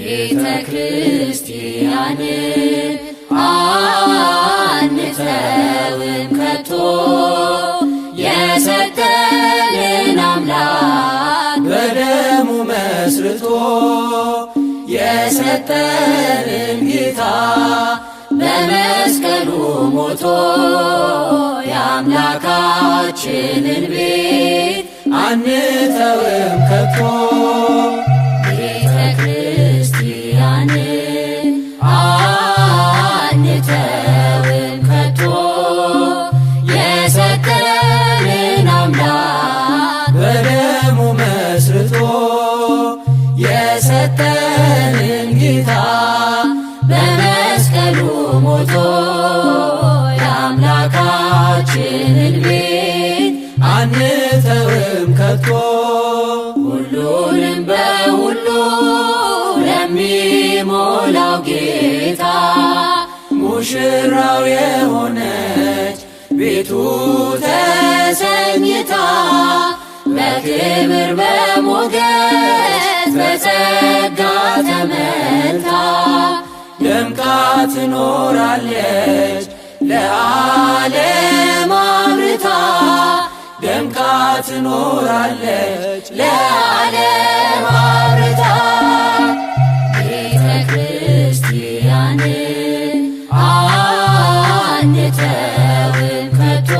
ቤተ ክርስቲያን አንተውም ከቶ የሰጠንን አምላክ በደሙ መስርቶ የሰጠንን ጌታ በመስቀሉ ሞቶ የአምላካችንን ቤት አንተውም ከቶ ቤተ ክርስቲያን አንተውም ከቶ የሰጠንን አምላክ በደሙ መስርቶ የሰጠንን ጌታ በመስቀሉ ሞቶ የአምላካችንን ቤት አንተውም ከቶ ሁሉንም በሁሉ ለሚሞላው ጌታ ሙሽራው የሆነች ቤቱ ተሰኝታ በክብር በሞገስ በጸጋ ተመልታ ደምቃ ትኖራለች ለዓለም አብርታ ደምቃ ትኖራለች ለዓለም አብርታ ቤተ ክርስቲያን አንተውም ከቶ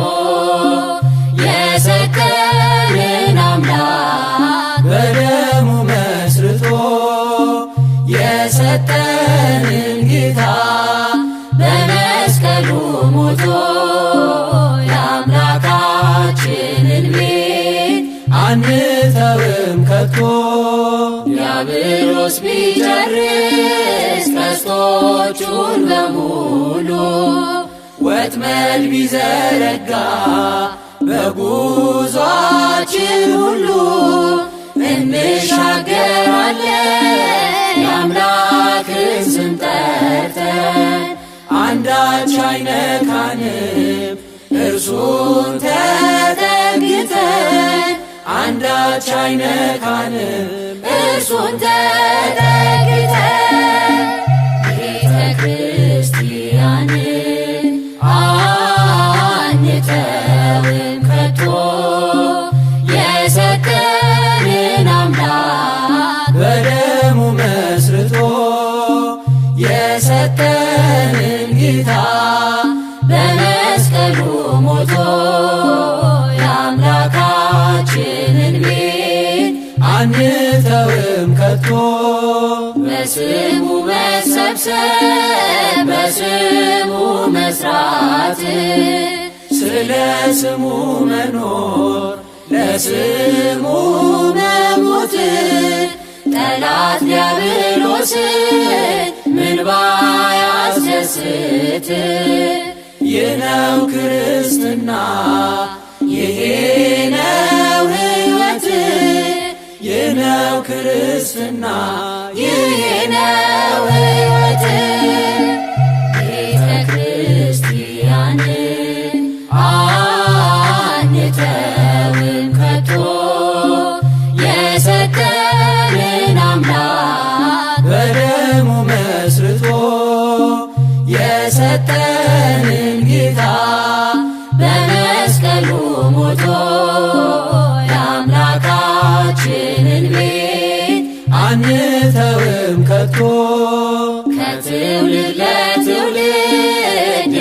የሰጠንን አምላክ በደሙ መስርቶ የሰጠንን ጌታ በመስቀሉ ሞቶ የአምላካችንን ቤት አንተውም ከቶ ዲያብሎስ ቢጨርስ ቀስቶቹን በሙሉ ወጥመድ ቢዘረጋ በጉዟችን ሁሉ እንሻገራለን የአምላክን ስም ጠርተን አንዳች አይነካንም እርሱን ተጠግተን አንዳች አይነካንም እርሱን ተጠግተን ቤተ ክርስቲያን አንተውም ከቶ የሰጠንን አምላክ በደሙ መስርቶ የሰጠንን ጌታ በመስቀሉ ሞቶ የአምላካችንን ቤት አንተውም ከቶ በስሙ መሰብሰብ በስሙ መስራት ስለ ስሙ መኖር ለስሙ መሞት ጠላት ዲያብሎስን ምን ባያስደስት ይህ ነው ክርስትና ይሄ ነው ሕይወት ይህ ነው ክርስትና ይህ ነው ሕይወት ቤተ ክርስቲያን አንተውም ከቶ የሰጠንን አምላክ በደሙ መስርቶ የሰጠንን ጌታ በመስቀሉ ሞቶ የአምላካችንን ቤት አንተውም ከቶ ከትውልድ ለትውልድ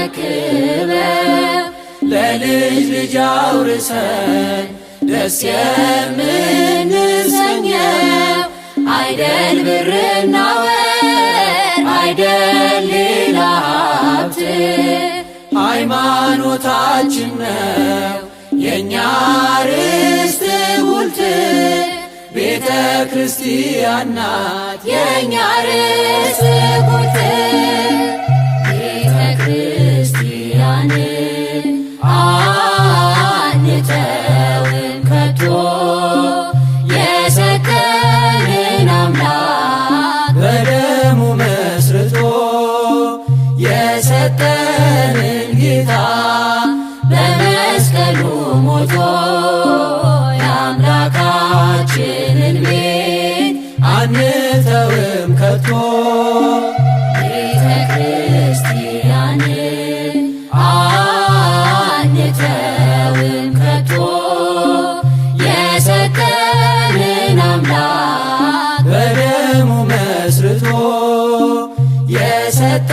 የምናስረክበው ለልጅ ልጅ አውርሰን ደስ የምንሰኘው አይደል ብርና ወርቅ አይደል ሌላ ሀብት ሃይማኖታችን ነው የእኛ ርስት ጉልት ቤተ ክርስቲያን ናት የእኛ ርስት ጉልት ቤተ ክርስቲያን አንተውም ከቶ የሰጠንን አምላክ በደሙ መስርቶ የሰጠንን ጌታ በመስቀሉ ሞቶ የአምላካችንን ቤት አንተውም ከቶ ቤተ ክርስቲያን አንተውም ከቶ የሰጠንን አምላክ በደሙ መስርቶ የሰጠ